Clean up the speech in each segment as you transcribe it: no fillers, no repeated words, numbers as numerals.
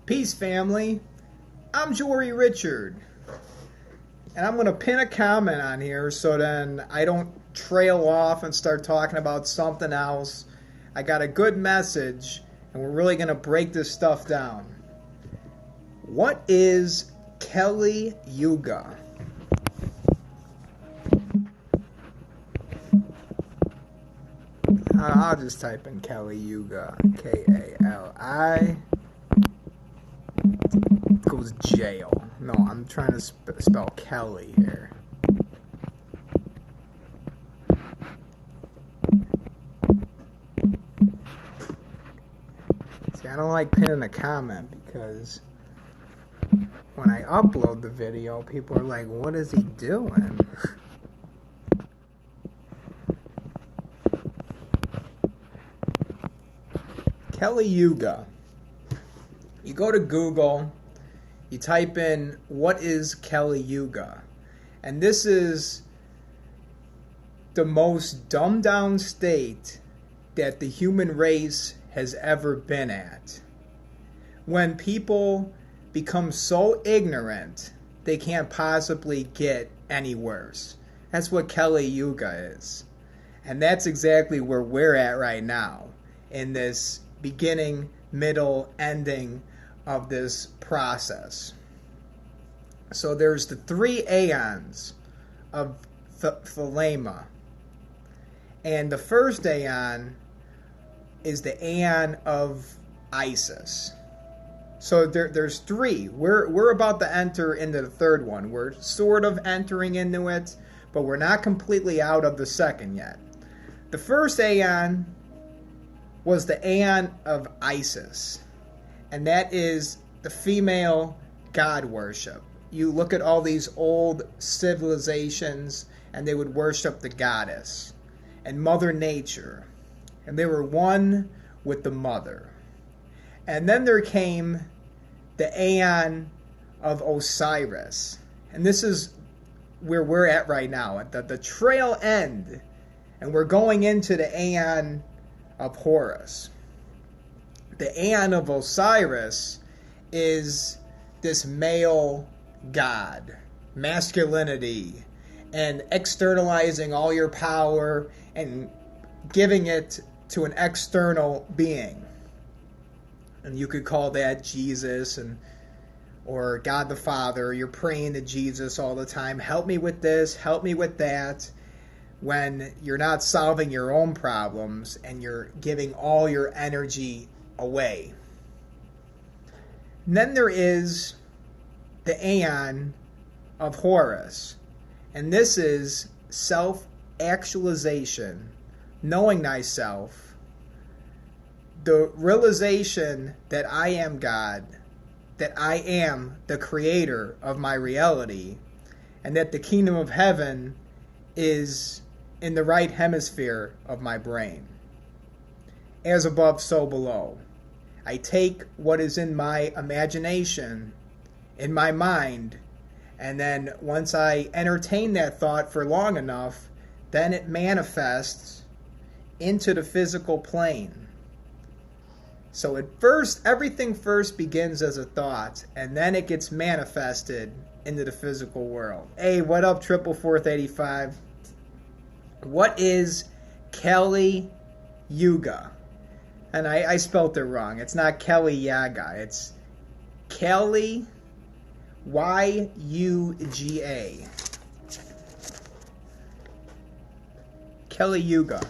Peace, family. I'm Jory Richard, and I'm going to pin a comment on here so then I don't trail off and start talking about something else. I got a good message, and we're really going to break this stuff down. What is Kali Yuga? I'll just type in Kali Yuga, Kali. Goes jail. No, I'm trying to spell Kelly here. See, I don't like pinning a comment because when I upload the video, people are like, what is he doing? Kali Yuga. You go to Google, you type in, what is Kali Yuga? And this is the most dumbed down state that the human race has ever been at. When people become so ignorant, they can't possibly get any worse. That's what Kali Yuga is. And that's exactly where we're at right now, in this beginning, middle, ending of this process. So there's the 3 aeons of Thelema. And the first aeon is the aeon of Isis. So there's 3. We're about to enter into the third one. We're sort of entering into it, but we're not completely out of the second yet. The first aeon was the aeon of Isis. And that is the female god worship. You look at all these old civilizations, and they would worship the goddess and Mother Nature. And they were one with the mother. And then there came the aeon of Osiris. And this is where we're at right now, at the trail end. And we're going into the aeon of Horus. The aeon of Osiris is this male god, masculinity, and externalizing all your power and giving it to an external being. And you could call that Jesus or God the Father. You're praying to Jesus all the time. Help me with this, help me with that. When you're not solving your own problems and you're giving all your energy away. And then there is the aeon of Horus. And this is self-actualization, knowing thyself, the realization that I am God, that I am the creator of my reality, and that the kingdom of heaven is in the right hemisphere of my brain. As above, so below. I take what is in my imagination, in my mind, and then once I entertain that thought for long enough, then it manifests into the physical plane. So everything first begins as a thought, and then it gets manifested into the physical world. Hey, what up, 44485? What is Kali Yuga? And I spelt it wrong. It's not Kali Yuga. It's Kali Yuga. Kali Yuga.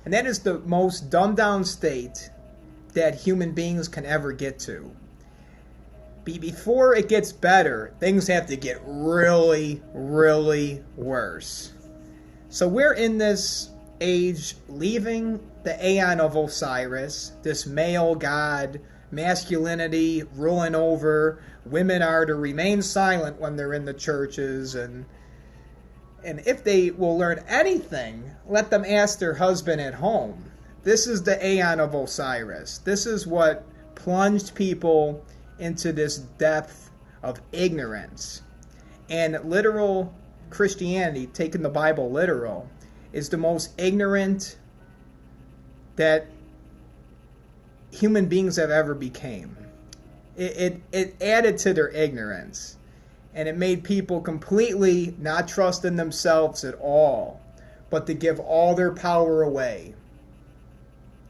And that is the most dumbed down state that human beings can ever get to. Before it gets better, things have to get really, really worse. So we're in this age, leaving the aeon of Osiris, this male god, masculinity ruling over. Women are to remain silent when they're in the churches, and if they will learn anything, let them ask their husband at home. This is the aeon of Osiris. This is what plunged people into this depth of ignorance. And literal Christianity, taking the Bible literal, is the most ignorant that human beings have ever became. It added to their ignorance. And it made people completely not trust in themselves at all, but to give all their power away.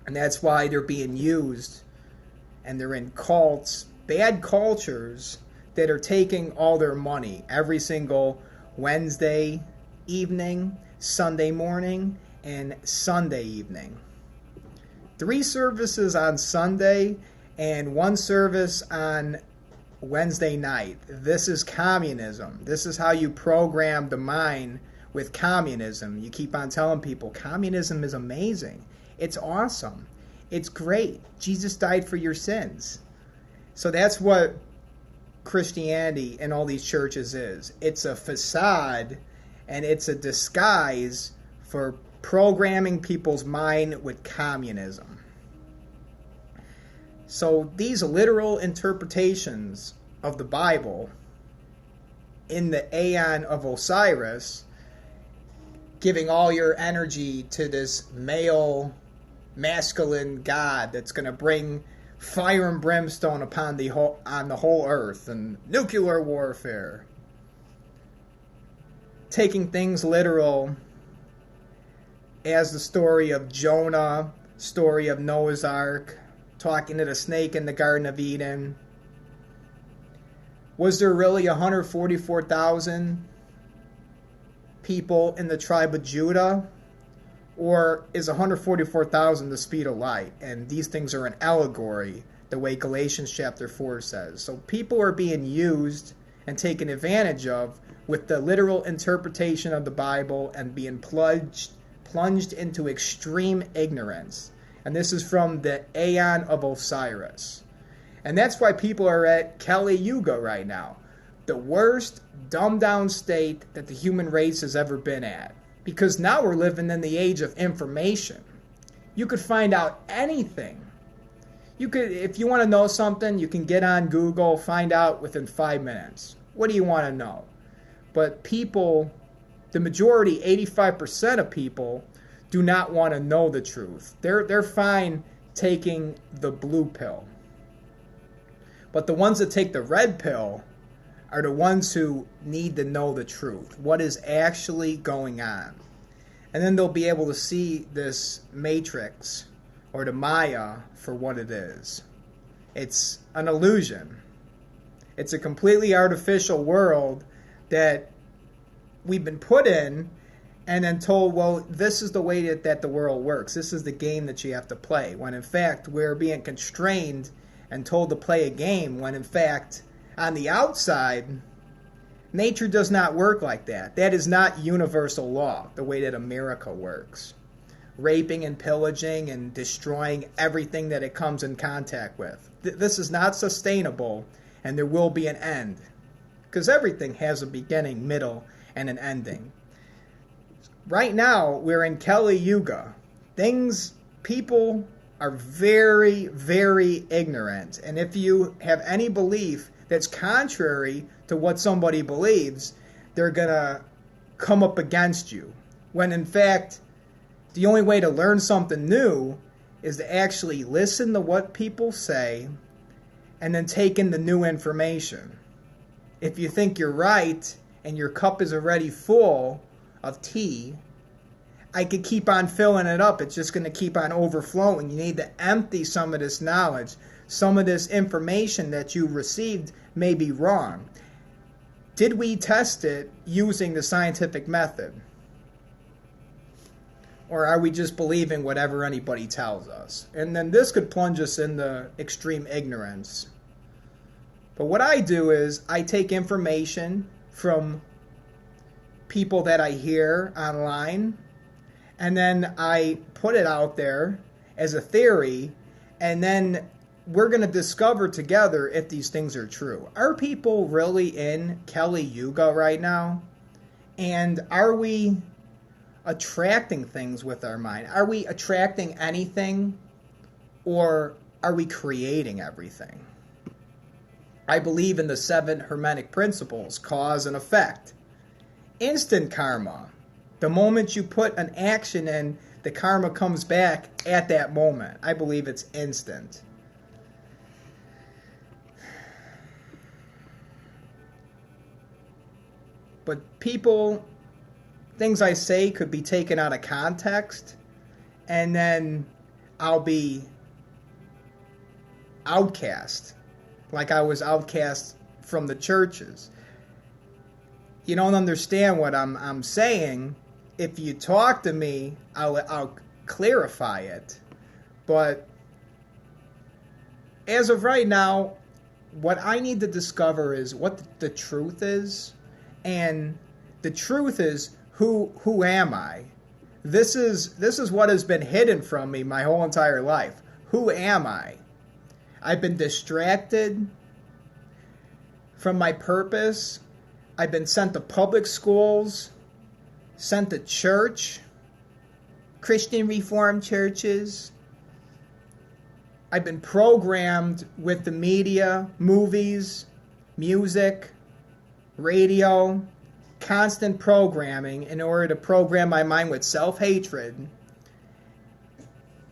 And that's why they're being used, and they're in cults, bad cultures, that are taking all their money every single Wednesday evening, Sunday morning, and Sunday evening. 3 services on Sunday and 1 service on Wednesday night. This is communism. This is how you program the mind with communism. You keep on telling people communism is amazing. It's awesome. It's great. Jesus died for your sins. So that's what Christianity and all these churches is. It's a facade, and it's a disguise for programming people's mind with communism. So these literal interpretations of the Bible in the Aeon of Osiris, giving all your energy to this masculine God that's going to bring fire and brimstone upon on the whole earth, and nuclear warfare. Taking things literal as the story of Jonah, story of Noah's Ark, talking to the snake in the Garden of Eden. Was there really 144,000 people in the tribe of Judah? Or is 144,000 the speed of light? And these things are an allegory, the way Galatians chapter 4 says. So people are being used and taken advantage of with the literal interpretation of the Bible and being plunged into extreme ignorance. And this is from the Aeon of Osiris. And that's why people are at Kali Yuga right now. The worst dumbed down state that the human race has ever been at. Because now we're living in the age of information. You could find out anything. If you want to know something, you can get on Google, find out within 5 minutes. What do you want to know? But people, the majority, 85% of people, do not want to know the truth. They're fine taking the blue pill. But the ones that take the red pill are the ones who need to know the truth. What is actually going on? And then they'll be able to see this matrix or the Maya for what it is. It's an illusion. It's a completely artificial world that we've been put in and then told, well, this is the way that the world works. This is the game that you have to play. When in fact, we're being constrained and told to play a game when in fact, on the outside, nature does not work like that. That is not universal law, the way that America works. Raping and pillaging and destroying everything that it comes in contact with. This is not sustainable, and there will be an end. Because everything has a beginning, middle, and an ending. Right now, we're in Kali Yuga. People are very, very ignorant. And if you have any belief that's contrary to what somebody believes, they're going to come up against you. When in fact, the only way to learn something new is to actually listen to what people say and then take in the new information. If you think you're right and your cup is already full of tea, I could keep on filling it up. It's just going to keep on overflowing. You need to empty some of this knowledge. Some of this information that you received may be wrong. Did we test it using the scientific method? Or are we just believing whatever anybody tells us? And then this could plunge us into extreme ignorance. But what I do is I take information from people that I hear online, and then I put it out there as a theory, and then we're going to discover together if these things are true. Are people really in Kali Yuga right now? And are we attracting things with our mind? Are we attracting anything? Or are we creating everything? I believe in the 7 Hermetic principles, cause and effect. Instant karma. The moment you put an action in, the karma comes back at that moment. I believe it's instant. But people, things I say could be taken out of context, and then I'll be outcast, like I was outcast from the churches. You don't understand what I'm saying. If you talk to me, I'll clarify it. But as of right now, what I need to discover is what the truth is. And the truth is, who am I? This is what has been hidden from me my whole entire life. Who am I? I've been distracted from my purpose. I've been sent to public schools, sent to church, Christian Reformed churches. I've been programmed with the media, movies, music, radio, constant programming in order to program my mind with self-hatred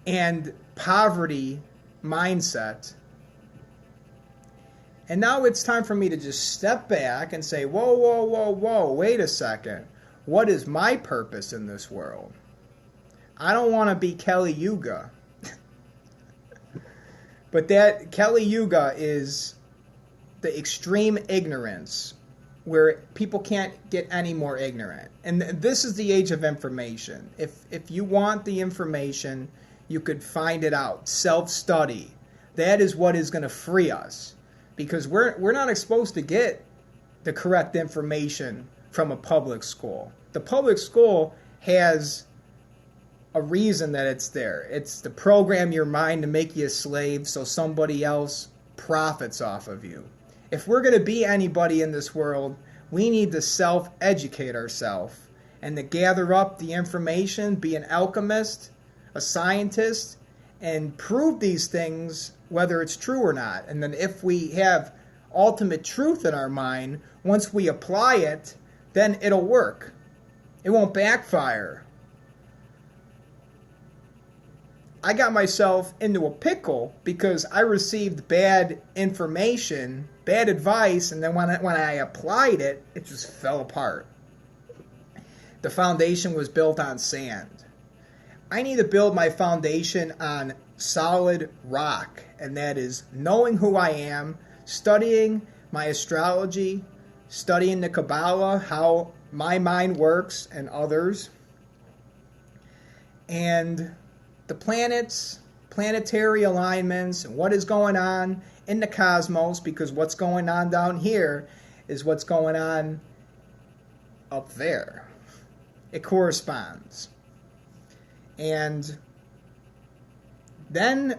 and poverty mindset. And now it's time for me to just step back and say, whoa, whoa, whoa, whoa, wait a second. What is my purpose in this world? I don't want to be Kali Yuga. But that Kali Yuga is the extreme ignorance where people can't get any more ignorant. And this is the age of information. If you want the information, you could find it out. Self-study. That is what is going to free us. Because we're not supposed to get the correct information from a public school. The public school has a reason that it's there. It's to program your mind to make you a slave so somebody else profits off of you. If we're going to be anybody in this world, we need to self-educate ourselves and to gather up the information, be an alchemist, a scientist, and prove these things whether it's true or not. And then if we have ultimate truth in our mind, once we apply it, then it'll work. It won't backfire. I got myself into a pickle because I received bad information, bad advice, and then when I applied it, it just fell apart. The foundation was built on sand. I need to build my foundation on solid rock, and that is knowing who I am, studying my astrology, studying the Kabbalah, how my mind works and others, and the planets, planetary alignments, and what is going on in the cosmos, because what's going on down here is what's going on up there. It corresponds. And then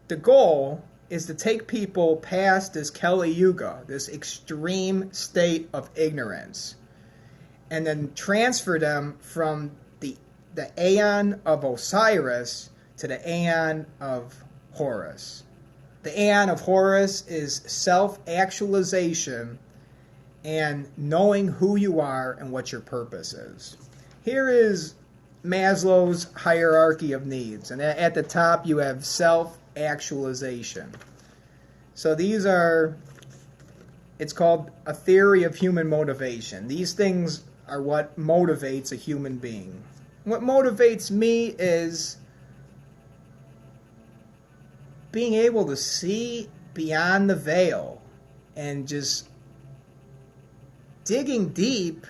the goal is to take people past this Kali Yuga, this extreme state of ignorance, and then transfer them from the Aeon of Osiris to the Aeon of Horus. The Aeon of Horus is self-actualization and knowing who you are and what your purpose is. Here is Maslow's hierarchy of needs, and at the top you have self-actualization. So these are, it's called a theory of human motivation. These things are what motivates a human being. What motivates me is being able to see beyond the veil and just digging deep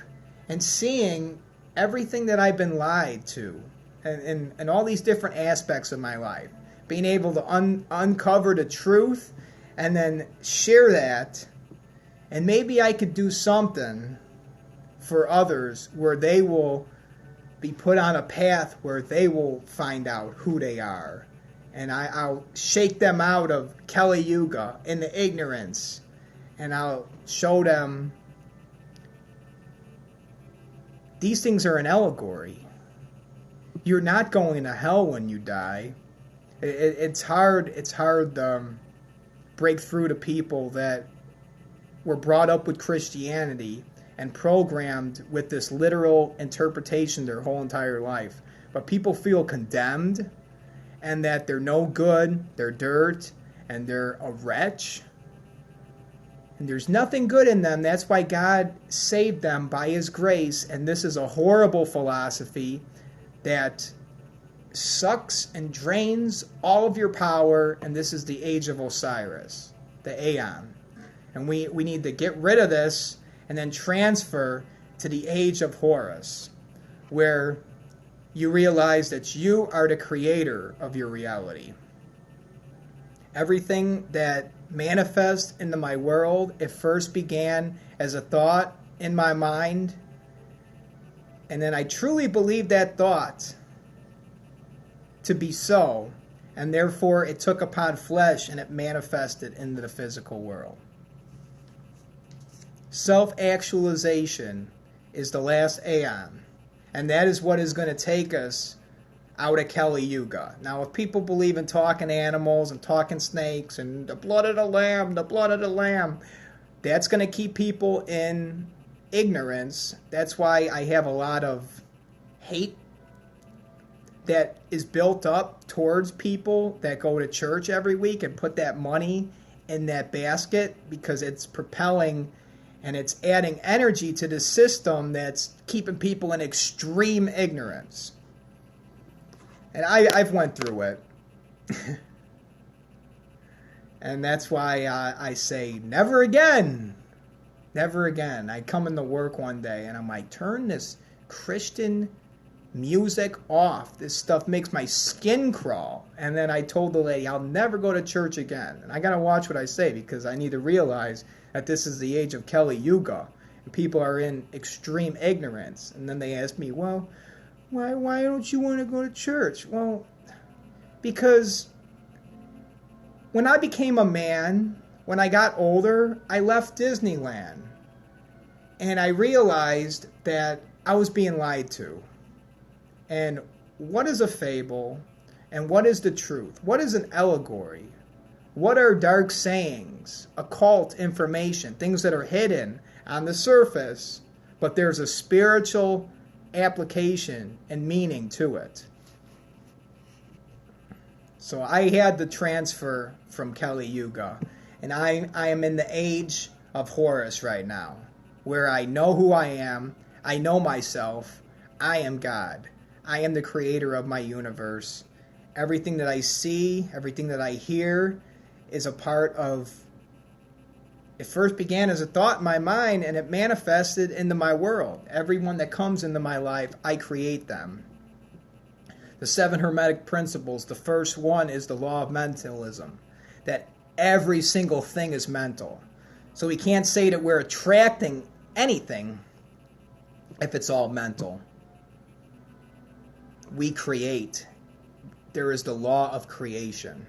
and seeing everything that I've been lied to and all these different aspects of my life. Being able to uncover the truth and then share that, and maybe I could do something for others where they will be put on a path where they will find out who they are. And I'll shake them out of Kali Yuga in the ignorance, and I'll show them these things are an allegory. You're not going to hell when you die. It's hard to break through to people that were brought up with Christianity and programmed with this literal interpretation their whole entire life. But people feel condemned and that they're no good, they're dirt, and they're a wretch. And there's nothing good in them. That's why God saved them by His grace. And this is a horrible philosophy that sucks and drains all of your power. And this is the age of Osiris, the Aeon. And we need to get rid of this and then transfer to the age of Horus, where you realize that you are the creator of your reality. Everything that manifests into my world, it first began as a thought in my mind, and then I truly believed that thought to be so, and therefore it took upon flesh and it manifested into the physical world. Self-actualization is the last aeon, and that is what is going to take us out of Kali Yuga. Now, if people believe in talking animals and talking snakes and the blood of the lamb, that's going to keep people in ignorance. That's why I have a lot of hate that is built up towards people that go to church every week and put that money in that basket, because it's propelling and it's adding energy to the system that's keeping people in extreme ignorance. And I've went through it. And that's why I say, never again. Never again. I come into work one day and I'm like, turn this Christian music off. This stuff makes my skin crawl. And then I told the lady, I'll never go to church again. And I got to watch what I say, because I need to realize that this is the age of Kali Yuga. And people are in extreme ignorance. And then they ask me, well, why don't you want to go to church? Well, because when I became a man, when I got older, I left Disneyland. And I realized that I was being lied to. And what is a fable? And what is the truth? What is an allegory? What are dark sayings, occult information, things that are hidden on the surface, but there's a spiritual application and meaning to it? So I had the transfer from Kali Yuga, and I am in the age of Horus right now, where I know who I am, I know myself, I am God. I am the creator of my universe. Everything that I see, everything that I hear is a part of... It first began as a thought in my mind, and it manifested into my world. Everyone that comes into my life, I create them. The 7 Hermetic principles, the first one is the law of mentalism, that every single thing is mental. So we can't say that we're attracting anything if it's all mental. We create. There is the law of creation.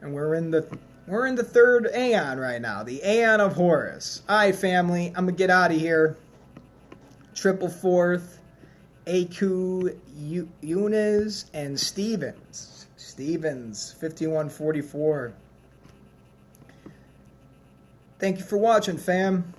And we're in the third aeon right now, the aeon of Horus. All right, family, I'm going to get out of here. 444th, AQ, Eunice, and Stevens. Stevens, 5144. Thank you for watching, fam.